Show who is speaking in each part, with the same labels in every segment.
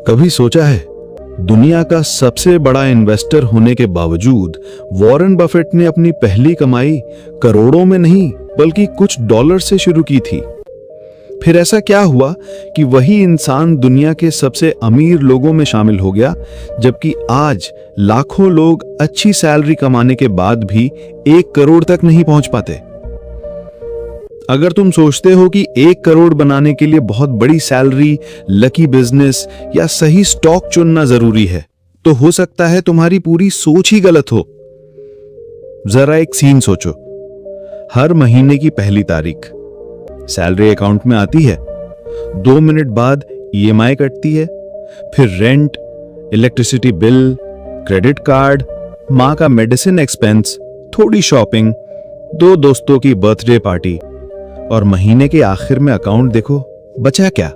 Speaker 1: कभी सोचा है, दुनिया का सबसे बड़ा इन्वेस्टर होने के बावजूद वॉरेन बफेट ने अपनी पहली कमाई करोड़ों में नहीं बल्कि कुछ डॉलर से शुरू की थी। फिर ऐसा क्या हुआ कि वही इंसान दुनिया के सबसे अमीर लोगों में शामिल हो गया, जबकि आज लाखों लोग अच्छी सैलरी कमाने के बाद भी 1 करोड़ तक नहीं पहुंच पाते। अगर तुम सोचते हो कि 1 करोड़ बनाने के लिए बहुत बड़ी सैलरी, लकी बिजनेस या सही स्टॉक चुनना जरूरी है, तो हो सकता है तुम्हारी पूरी सोच ही गलत हो। जरा एक सीन सोचो। हर महीने की पहली तारीख सैलरी अकाउंट में आती है, 2 मिनट बाद ईएमआई कटती है, फिर rent, electricity bill, credit card, मां का मेडिसिन एक्सपेंस, थोड़ी शॉपिंग, 2 दोस्तों की बर्थडे पार्टी, और महीने के आखिर में अकाउंट देखो, बचा क्या?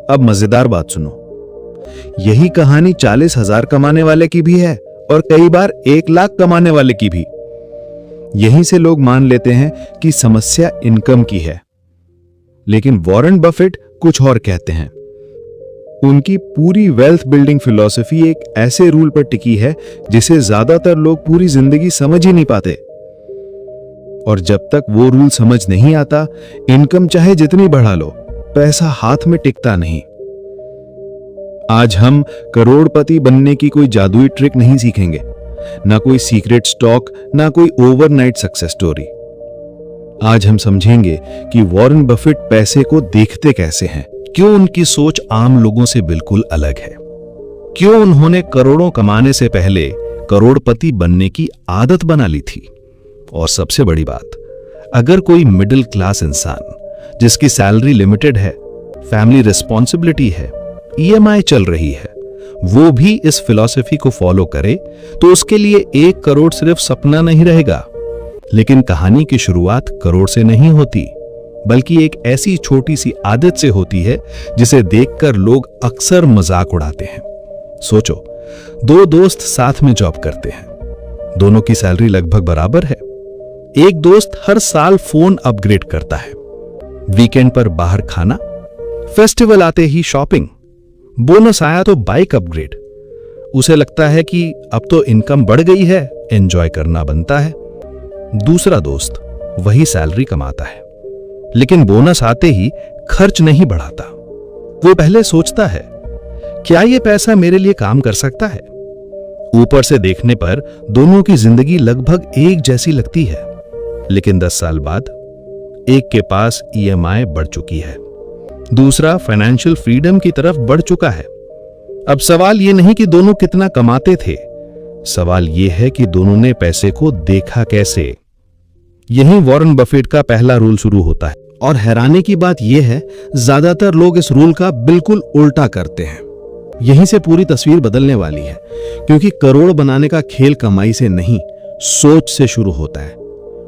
Speaker 1: अब मजेदार बात सुनो, यही कहानी 40,000 कमाने वाले की भी है और कई बार 1 लाख कमाने वाले की भी। यहीं से लोग मान लेते हैं कि समस्या इनकम की है, लेकिन वॉरेन बफेट कुछ और कहते हैं। उनकी पूरी वेल्थ बिल्डिंग फिलॉसफी एक ऐसे रूल पर टिकी है जिसे ज्यादातर लोग पूरी जिंदगी समझ ही नहीं पाते। और जब तक वो रूल समझ नहीं आता, इनकम चाहे जितनी बढ़ा लो, पैसा हाथ में टिकता नहीं। आज हम करोड़पति बनने की कोई जादुई ट्रिक नहीं सीखेंगे, ना कोई सीक्रेट स्टॉक, ना कोई ओवरनाइट सक्सेस स्टोरी। आज हम समझेंगे कि वॉरेन बफेट पैसे को देखते कैसे हैं, क्यों उनकी सोच आम लोगों से बिल्कुल अलग है, क्यों उन्होंने करोड़ों कमाने से पहले करोड़पति बनने की आदत बना ली थी। और सबसे बड़ी बात, अगर कोई मिडिल क्लास इंसान जिसकी सैलरी लिमिटेड है, फैमिली रिस्पॉन्सिबिलिटी है, ईएमआई चल रही है, वो भी इस फिलॉसफी को फॉलो करे, तो उसके लिए 1 करोड़ सिर्फ सपना नहीं रहेगा। लेकिन कहानी की शुरुआत करोड़ से नहीं होती, बल्कि एक ऐसी छोटी सी आदत से होती है जिसे देखकर लोग अक्सर मजाक उड़ाते हैं। सोचो, 2 दोस्त साथ में जॉब करते हैं, दोनों की सैलरी लगभग बराबर है। एक दोस्त हर साल फोन अपग्रेड करता है, वीकेंड पर बाहर खाना, फेस्टिवल आते ही शॉपिंग, बोनस आया तो बाइक अपग्रेड। उसे लगता है कि अब तो इनकम बढ़ गई है, एंजॉय करना बनता है। दूसरा दोस्त वही सैलरी कमाता है, लेकिन बोनस आते ही खर्च नहीं बढ़ाता। वो पहले सोचता है, क्या यह पैसा मेरे लिए काम कर सकता है? ऊपर से देखने पर दोनों की जिंदगी लगभग एक जैसी लगती है, लेकिन 10 साल बाद एक के पास ईएमआई बढ़ चुकी है, दूसरा फाइनेंशियल फ्रीडम की तरफ बढ़ चुका है। अब सवाल यह नहीं कि दोनों कितना कमाते थे, सवाल यह है कि दोनों ने पैसे को देखा कैसे। यही वॉरेन बफेट का पहला रूल शुरू होता है। और हैरानी की बात यह है, ज्यादातर लोग इस रूल का बिल्कुल उल्टा करते हैं। यहीं से पूरी तस्वीर बदलने वाली है, क्योंकि करोड़ बनाने का खेल कमाई से नहीं, सोच से शुरू होता है।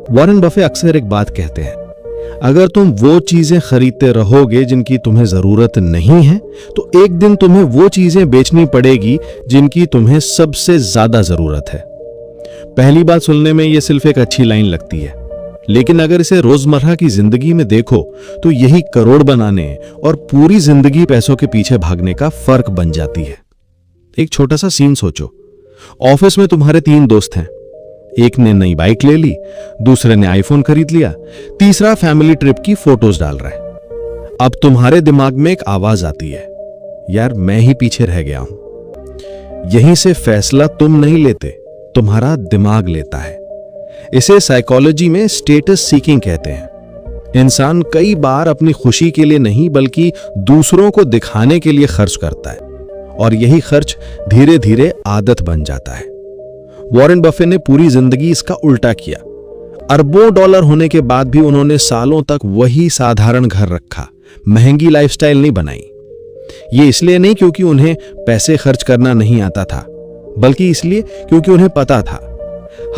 Speaker 1: वॉरेन बफेट अक्सर एक बात कहते हैं, अगर तुम वो चीजें खरीदते रहोगे जिनकी तुम्हें जरूरत नहीं है, तो एक दिन तुम्हें वो चीजें बेचनी पड़ेगी जिनकी तुम्हें सबसे ज्यादा जरूरत है। पहली बात सुनने में यह सिर्फ एक अच्छी लाइन लगती है, लेकिन अगर इसे रोजमर्रा की जिंदगी में देखो तो यही करोड़ बनाने और पूरी जिंदगी पैसों के पीछे भागने का फर्क बन जाती है। एक छोटा सा सीन सोचो, ऑफिस में तुम्हारे 3 दोस्त हैं, एक ने नई बाइक ले ली, दूसरे ने आईफोन खरीद लिया, तीसरा फैमिली ट्रिप की फोटोज डाल रहा है। अब तुम्हारे दिमाग में एक आवाज आती है, यार मैं ही पीछे रह गया हूं। यहीं से फैसला तुम नहीं लेते, तुम्हारा दिमाग लेता है। इसे साइकोलॉजी में स्टेटस सीकिंग कहते हैं। इंसान कई बार अपनी खुशी के लिए नहीं बल्कि दूसरों को दिखाने के लिए खर्च करता है, और यही खर्च धीरे धीरे आदत बन जाता है। वॉरेन बफेट ने पूरी जिंदगी इसका उल्टा किया। अरबों डॉलर होने के बाद भी उन्होंने सालों तक वही साधारण घर रखा, महंगी लाइफस्टाइल नहीं बनाई। ये इसलिए नहीं क्योंकि उन्हें पैसे खर्च करना नहीं आता था, बल्कि इसलिए क्योंकि उन्हें पता था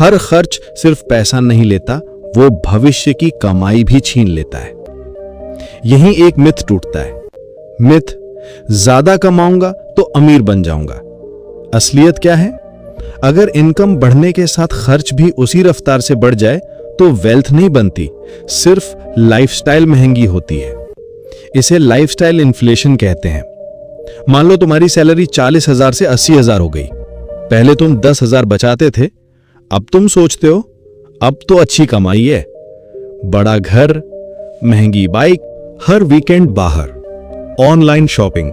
Speaker 1: हर खर्च सिर्फ पैसा नहीं लेता, वो भविष्य की कमाई भी छीन लेता है। यही एक मिथ टूटता है। मिथ, ज्यादा कमाऊंगा तो अमीर बन जाऊंगा। असलियत क्या है? अगर इनकम बढ़ने के साथ खर्च भी उसी रफ्तार से बढ़ जाए तो वेल्थ नहीं बनती, सिर्फ लाइफस्टाइल महंगी होती है। इसे लाइफस्टाइल इन्फ्लेशन कहते हैं। मान लो तुम्हारी सैलरी 40,000 से 80,000 हो गई। पहले तुम 10,000 बचाते थे, अब तुम सोचते हो अब तो अच्छी कमाई है। बड़ा घर, महंगी बाइक, हर वीकेंड बाहर, ऑनलाइन शॉपिंग,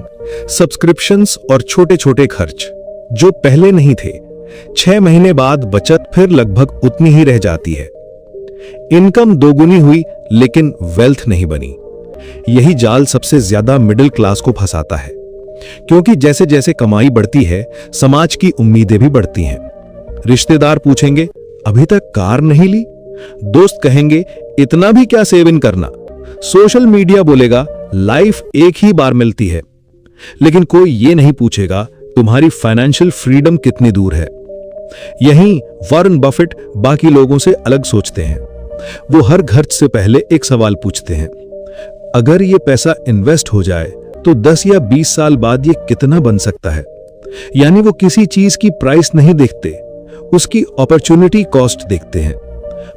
Speaker 1: सब्सक्रिप्शंस और छोटे छोटे खर्च जो पहले नहीं थे। 6 महीने बाद बचत फिर लगभग उतनी ही रह जाती है। इनकम दोगुनी हुई लेकिन वेल्थ नहीं बनी। यही जाल सबसे ज्यादा मिडिल क्लास को फंसाता है, क्योंकि जैसे जैसे कमाई बढ़ती है समाज की उम्मीदें भी बढ़ती हैं। रिश्तेदार पूछेंगे अभी तक कार नहीं ली, दोस्त कहेंगे इतना भी क्या सेव इन करना, सोशल मीडिया बोलेगा लाइफ एक ही बार मिलती है। लेकिन कोई ये नहीं पूछेगा तुम्हारी फाइनेंशियल फ्रीडम कितनी दूर है। यहीं वॉरेन बफेट बाकी लोगों से अलग सोचते हैं। वो हर खर्च से पहले एक सवाल पूछते हैं, अगर ये पैसा इन्वेस्ट हो जाए तो 10 या 20 साल बाद ये कितना बन सकता है। यानी वो किसी चीज की प्राइस नहीं देखते, उसकी अपॉर्चुनिटी कॉस्ट देखते हैं।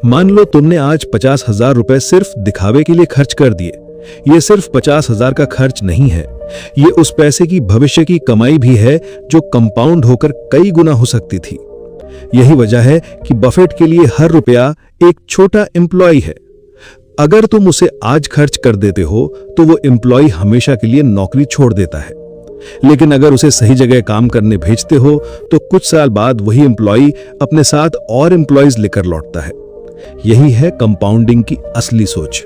Speaker 1: मान लो तुमने आज 50,000 रुपए सिर्फ दिखावे के लिए खर्च कर दिए। ये सिर्फ 50,000 का खर्च नहीं है, ये उस पैसे की भविष्य की कमाई भी है जो कंपाउंड होकर कई गुना हो सकती थी। यही वजह है कि बफेट के लिए हर रुपया एक छोटा एम्प्लॉय है। अगर तुम उसे आज खर्च कर देते हो तो वो एम्प्लॉय हमेशा के लिए नौकरी छोड़ देता है। लेकिन अगर उसे सही जगह काम करने भेजते हो तो कुछ साल बाद वही एम्प्लॉय अपने साथ और एम्प्लॉयज लेकर लौटता है। यही है कंपाउंडिंग की असली सोच।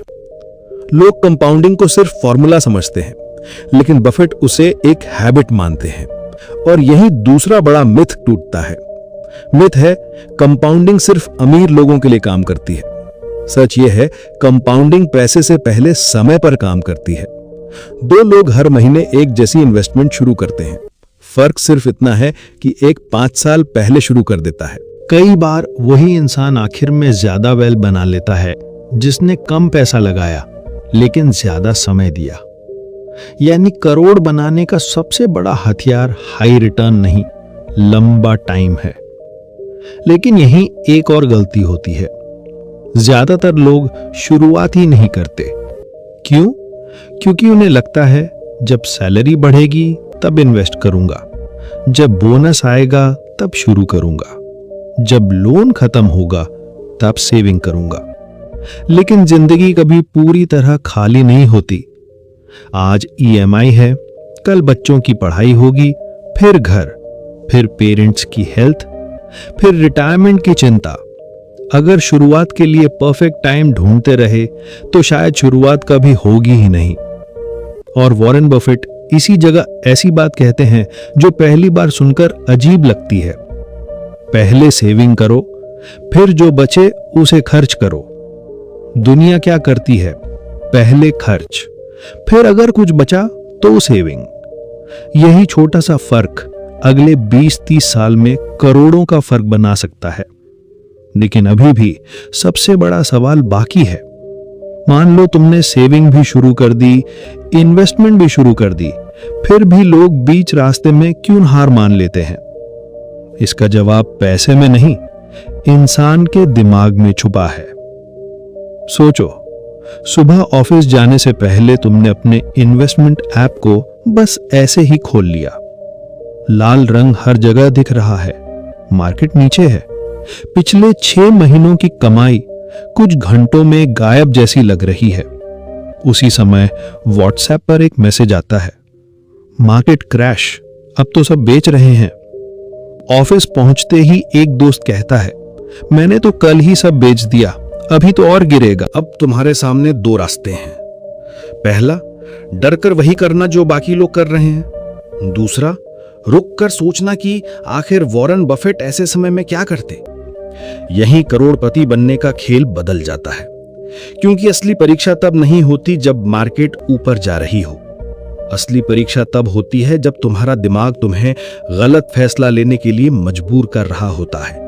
Speaker 1: लोग कंपाउंडिंग को सिर्फ फॉर्मूला समझते हैं, लेकिन बफेट उसे एक हैबिट मानते हैं। और यही दूसरा बड़ा मिथ टूटता है। मिथ है कंपाउंडिंग सिर्फ अमीर लोगों के लिए काम करती है। सच यह है कंपाउंडिंग पैसे से पहले समय पर काम करती है। 2 लोग हर महीने एक जैसी इन्वेस्टमेंट शुरू करते हैं, फर्क सिर्फ इतना है कि एक 5 साल पहले शुरू कर देता है।
Speaker 2: कई बार वही इंसान आखिर में ज्यादा वेल्थ बना लेता है जिसने कम पैसा लगाया लेकिन ज्यादा समय दिया। यानी करोड़ बनाने का सबसे बड़ा हथियार हाई रिटर्न नहीं, लंबा टाइम है। लेकिन यही एक और गलती होती है, ज्यादातर लोग शुरुआत ही नहीं करते। क्यों? क्योंकि उन्हें लगता है जब सैलरी बढ़ेगी तब इन्वेस्ट करूंगा, जब बोनस आएगा तब शुरू करूंगा, जब लोन खत्म होगा तब सेविंग करूंगा। लेकिन जिंदगी कभी पूरी तरह खाली नहीं होती। आज EMI है, कल बच्चों की पढ़ाई होगी, फिर घर, फिर पेरेंट्स की हेल्थ, फिर रिटायरमेंट की चिंता। अगर शुरुआत के लिए परफेक्ट टाइम ढूंढते रहे तो शायद शुरुआत कभी होगी ही नहीं। और वॉरेन बफेट इसी जगह ऐसी बात कहते हैं जो पहली बार सुनकर अजीब लगती है। पहले सेविंग करो, फिर जो बचे उसे खर्च करो। दुनिया क्या करती है? पहले खर्च, फिर अगर कुछ बचा तो सेविंग। यही छोटा सा फर्क अगले 20-30 साल में करोड़ों का फर्क बना सकता है। लेकिन अभी भी सबसे बड़ा सवाल बाकी है। मान लो तुमने सेविंग भी शुरू कर दी, इन्वेस्टमेंट भी शुरू कर दी, फिर भी लोग बीच रास्ते में क्यों हार मान लेते हैं? इसका जवाब पैसे में नहीं, इंसान के दिमाग में छुपा है। सोचो, सुबह ऑफिस जाने से पहले तुमने अपने इन्वेस्टमेंट ऐप को बस ऐसे ही खोल लिया। लाल रंग हर जगह दिख रहा है, मार्केट नीचे है। पिछले 6 महीनों की कमाई कुछ घंटों में गायब जैसी लग रही है। उसी समय व्हाट्सएप पर एक मैसेज आता है, मार्केट क्रैश, अब तो सब बेच रहे हैं। ऑफिस पहुंचते ही एक दोस्त कहता है, मैंने तो कल ही सब बेच दिया, अभी तो और गिरेगा।
Speaker 1: अब तुम्हारे सामने 2 रास्ते हैं। पहला, डर कर वही करना जो बाकी लोग कर रहे हैं। दूसरा, रुक कर सोचना कि आखिर वॉरेन बफेट ऐसे समय में क्या करते। यही करोड़पति बनने का खेल बदल जाता है, क्योंकि असली परीक्षा तब नहीं होती जब मार्केट ऊपर जा रही हो। असली परीक्षा तब होती है जब तुम्हारा दिमाग तुम्हें गलत फैसला लेने के लिए मजबूर कर रहा होता है।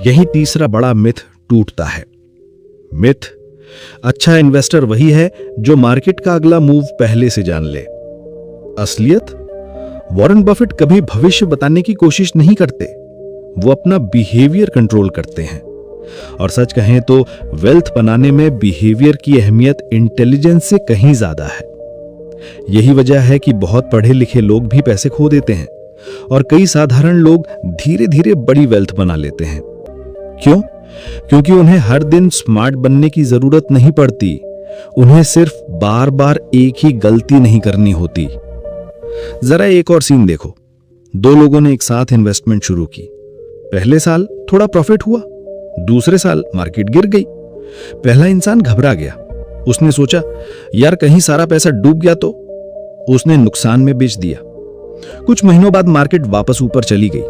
Speaker 1: यही तीसरा बड़ा मिथ टूटता है। मिथ, अच्छा इन्वेस्टर वही है जो मार्केट का अगला मूव पहले से जान ले। असलियत, वॉरेन बफेट कभी भविष्य बताने की कोशिश नहीं करते, वो अपना बिहेवियर कंट्रोल करते हैं। और सच कहें तो वेल्थ बनाने में बिहेवियर की अहमियत इंटेलिजेंस से कहीं ज्यादा है। यही वजह है कि बहुत पढ़े लिखे लोग भी पैसे खो देते हैं और कई साधारण लोग धीरे धीरे बड़ी वेल्थ बना लेते हैं। क्यों? क्योंकि उन्हें हर दिन स्मार्ट बनने की जरूरत नहीं पड़ती, उन्हें सिर्फ बार बार एक ही गलती नहीं करनी होती। जरा एक और सीन देखो। दो लोगों ने एक साथ इन्वेस्टमेंट शुरू की। पहले साल थोड़ा प्रॉफिट हुआ, दूसरे साल मार्केट गिर गई। पहला इंसान घबरा गया। उसने सोचा यार कहीं सारा पैसा डूब गया तो। उसने नुकसान में बेच दिया। कुछ महीनों बाद मार्केट वापस ऊपर चली गई।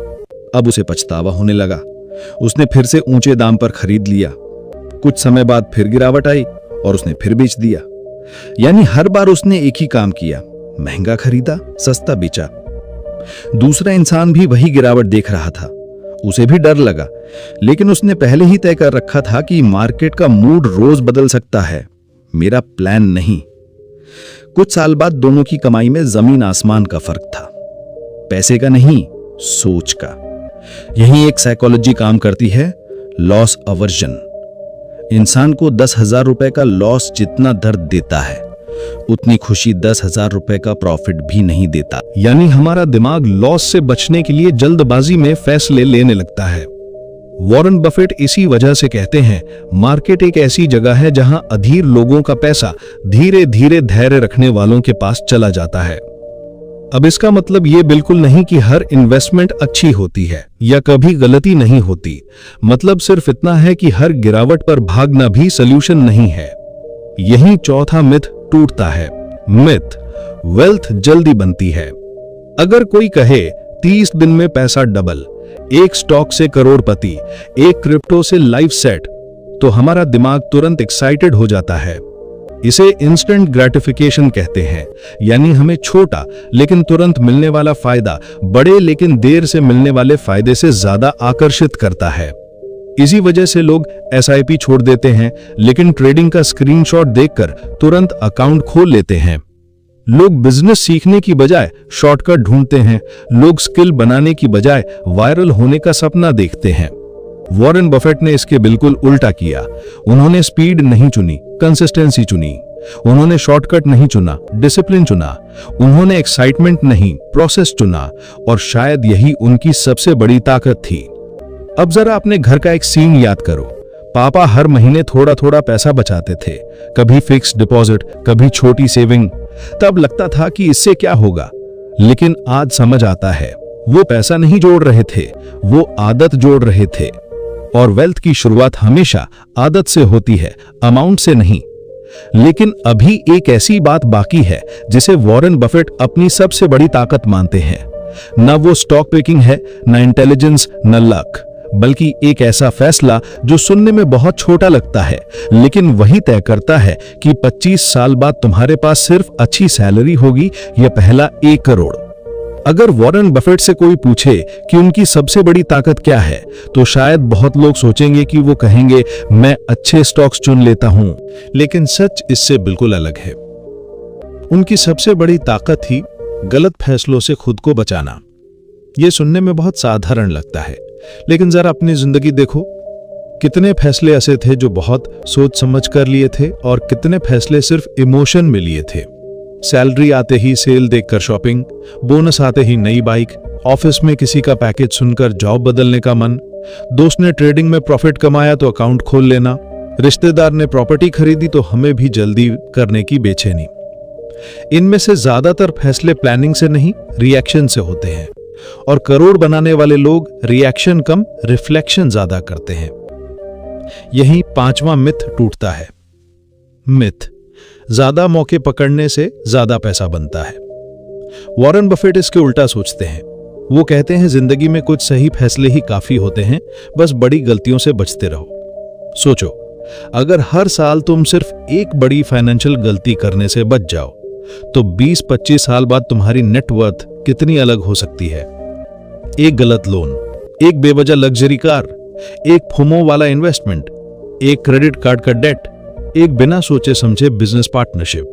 Speaker 1: अब उसे पछतावा होने लगा। उसने फिर से ऊंचे दाम पर खरीद लिया। कुछ समय बाद फिर गिरावट आई और उसने फिर बेच दिया। यानी हर बार उसने एक ही काम किया, महंगा खरीदा, सस्ता बेचा। दूसरा इंसान भी वही गिरावट देख रहा था। उसे भी डर लगा, लेकिन उसने पहले ही तय कर रखा था कि मार्केट का मूड रोज बदल सकता है, मेरा प्लान नहीं। कुछ साल बाद दोनों की कमाई में जमीन आसमान का फर्क था। पैसे का नहीं, सोच का। यही एक साइकोलॉजी काम करती है, लॉस अवर्जन। इंसान को 10,000 रुपए का लॉस जितना दर्द देता है, उतनी खुशी 10,000 रुपए का प्रॉफिट भी नहीं देता।
Speaker 2: यानी हमारा दिमाग लॉस से बचने के लिए जल्दबाजी में फैसले लेने लगता है। वॉरेन बफेट इसी वजह से कहते हैं, मार्केट एक ऐसी जगह है जहां अधीर लोगों का पैसा धीरे धीरे धैर्य रखने वालों के पास चला जाता है। अब इसका मतलब ये बिल्कुल नहीं कि हर इन्वेस्टमेंट अच्छी होती है या कभी गलती नहीं होती। मतलब सिर्फ इतना है कि हर गिरावट पर भागना भी सल्यूशन नहीं है। यही चौथा मिथ टूटता है। मिथ, वेल्थ जल्दी बनती है। अगर कोई कहे 30 दिन में पैसा डबल, एक स्टॉक से करोड़पति, एक क्रिप्टो से लाइफ सेट, तो हमारा दिमाग तुरंत एक्साइटेड हो जाता है। इसे इंस्टेंट ग्रेटिफिकेशन कहते हैं। यानी हमें छोटा लेकिन तुरंत मिलने वाला फायदा बड़े लेकिन देर से मिलने वाले फायदे से ज्यादा आकर्षित करता है। इसी वजह से लोग SIP छोड़ देते हैं, लेकिन ट्रेडिंग का स्क्रीनशॉट देखकर तुरंत अकाउंट खोल लेते हैं। लोग बिजनेस सीखने की बजाय शॉर्टकट ढूंढते हैं। लोग स्किल बनाने की बजाय वायरल होने का सपना देखते हैं। वॉरेन बफेट ने इसके बिल्कुल उल्टा किया। उन्होंने स्पीड नहीं चुनी, कंसिस्टेंसी चुनी। उन्होंने शॉर्टकट नहीं चुना, डिसिप्लिन चुना। उन्होंने एक्साइटमेंट नहीं, प्रोसेस चुना। और शायद यही उनकी सबसे बड़ी ताकत थी। अब जरा अपने घर का एक सीन याद करो। पापा हर महीने थोड़ा थोड़ा पैसा बचाते थे, कभी फिक्स डिपॉजिट, कभी छोटी सेविंग। तब लगता था कि इससे क्या होगा, लेकिन आज समझ आता है वो पैसा नहीं जोड़ रहे थे, वो आदत जोड़ रहे थे। और वेल्थ की शुरुआत हमेशा आदत से होती है, अमाउंट से नहीं। लेकिन अभी एक ऐसी बात बाकी है जिसे वॉरेन बफेट अपनी सबसे बड़ी ताकत मानते हैं। न वो स्टॉक पिकिंग है, न इंटेलिजेंस, न लक, बल्कि एक ऐसा फैसला जो सुनने में बहुत छोटा लगता है, लेकिन वही तय करता है कि 25 साल बाद तुम्हारे पास सिर्फ अच्छी सैलरी होगी या पहला 1 करोड़। अगर वॉरेन बफेट से कोई पूछे कि उनकी सबसे बड़ी ताकत क्या है, तो शायद बहुत लोग सोचेंगे कि वो कहेंगे मैं अच्छे स्टॉक्स चुन लेता हूं। लेकिन सच इससे बिल्कुल अलग है। उनकी सबसे बड़ी ताकत ही गलत फैसलों से खुद को बचाना। यह सुनने में बहुत साधारण लगता है, लेकिन जरा अपनी जिंदगी देखो। कितने फैसले ऐसे थे जो बहुत सोच समझ कर लिए थे और कितने फैसले सिर्फ इमोशन में लिए थे। सैलरी आते ही सेल देखकर शॉपिंग, बोनस आते ही नई बाइक, ऑफिस में किसी का पैकेज सुनकर जॉब बदलने का मन, दोस्त ने ट्रेडिंग में प्रॉफिट कमाया तो अकाउंट खोल लेना, रिश्तेदार ने प्रॉपर्टी खरीदी तो हमें भी जल्दी करने की बेचैनी। इनमें से ज्यादातर फैसले प्लानिंग से नहीं, रिएक्शन से होते हैं। और करोड़ बनाने वाले लोग रिएक्शन कम, रिफ्लेक्शन ज्यादा करते हैं। यही 5वां मिथ टूटता है। मिथ, ज्यादा मौके पकड़ने से ज्यादा पैसा बनता है। वॉरेन बफेट इसके उल्टा सोचते हैं। वो कहते हैं जिंदगी में कुछ सही फैसले ही काफी होते हैं, बस बड़ी गलतियों से बचते रहो। सोचो, अगर हर साल तुम सिर्फ एक बड़ी फाइनेंशियल गलती करने से बच जाओ, तो 20-25 साल बाद तुम्हारी नेटवर्थ कितनी अलग हो सकती है। एक गलत लोन, एक बेवजह लग्जरी कार, एक फोमो वाला इन्वेस्टमेंट, एक क्रेडिट कार्ड का डेट, एक बिना सोचे समझे बिजनेस पार्टनरशिप।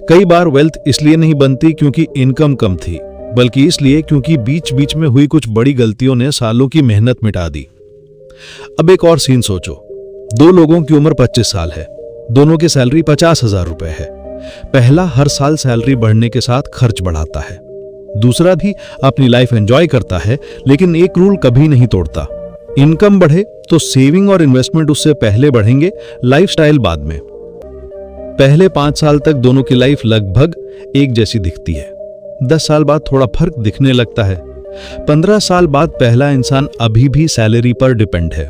Speaker 2: कई बार वेल्थ इसलिए नहीं बनती क्योंकि इनकम कम थी, बल्कि इसलिए क्योंकि बीच बीच में हुई कुछ बड़ी गलतियों ने सालों की मेहनत मिटा दी। अब एक और सीन सोचो। 2 लोगों की उम्र 25 साल है, दोनों की सैलरी 50,000 रुपए है। पहला हर साल सैलरी बढ़ने के साथ खर्च बढ़ाता है, दूसरा भी अपनी लाइफ एंजॉय करता है, लेकिन एक रूल कभी नहीं तोड़ता, इनकम बढ़े तो सेविंग और इन्वेस्टमेंट उससे पहले बढ़ेंगे, लाइफस्टाइल बाद में। पहले 5 साल तक दोनों की लाइफ लगभग एक जैसी दिखती है, 10 साल बाद थोड़ा फर्क दिखने लगता है, 15 साल बाद पहला इंसान अभी भी सैलरी पर डिपेंड है,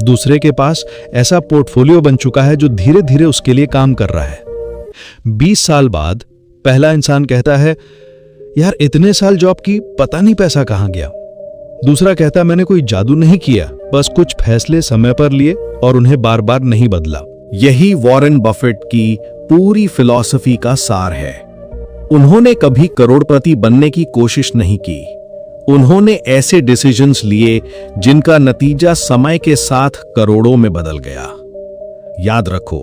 Speaker 2: दूसरे के पास ऐसा पोर्टफोलियो बन चुका है जो धीरे धीरे उसके लिए काम कर रहा है। 20 साल बाद पहला इंसान कहता है, यार इतने साल जॉब की, पता नहीं पैसा कहां गया। दूसरा कहता है, मैंने कोई जादू नहीं किया, बस कुछ फैसले समय पर लिए और उन्हें बार बार नहीं बदला।
Speaker 1: यही वॉरेन बफेट की पूरी फिलॉसफी का सार है। उन्होंने कभी करोड़पति बनने की कोशिश नहीं की। उन्होंने ऐसे डिसीजंस लिए जिनका नतीजा समय के साथ करोड़ों में बदल गया। याद रखो,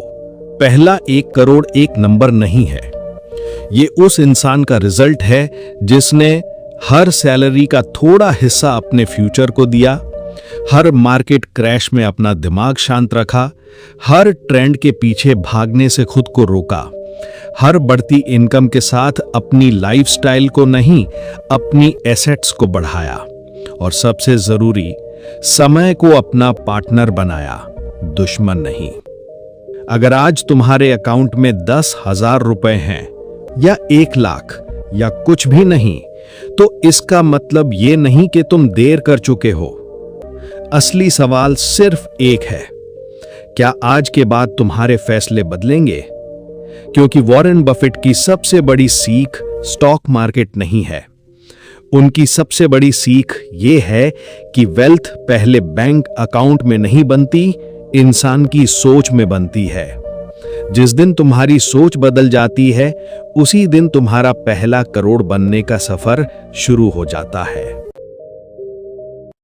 Speaker 1: पहला 1 करोड़ एक नंबर नहीं है, ये उस इंसान का रिजल्ट है जिसने हर सैलरी का थोड़ा हिस्सा अपने फ्यूचर को दिया, हर मार्केट क्रैश में अपना दिमाग शांत रखा, हर ट्रेंड के पीछे भागने से खुद को रोका, हर बढ़ती इनकम के साथ अपनी लाइफस्टाइल को नहीं, अपनी एसेट्स को बढ़ाया, और सबसे जरूरी, समय को अपना पार्टनर बनाया, दुश्मन नहीं। अगर आज तुम्हारे अकाउंट में 10,000 रुपए हैं या 1 लाख या कुछ भी नहीं, तो इसका मतलब यह नहीं कि तुम देर कर चुके हो। असली सवाल सिर्फ एक है, क्या आज के बाद तुम्हारे फैसले बदलेंगे? क्योंकि वॉरेन बफेट की सबसे बड़ी सीख स्टॉक मार्केट नहीं है, उनकी सबसे बड़ी सीख यह है कि वेल्थ पहले बैंक अकाउंट में नहीं बनती, इंसान की सोच में बनती है। जिस दिन तुम्हारी सोच बदल जाती है, उसी दिन तुम्हारा पहला करोड़ बनने का सफर शुरू हो जाता है।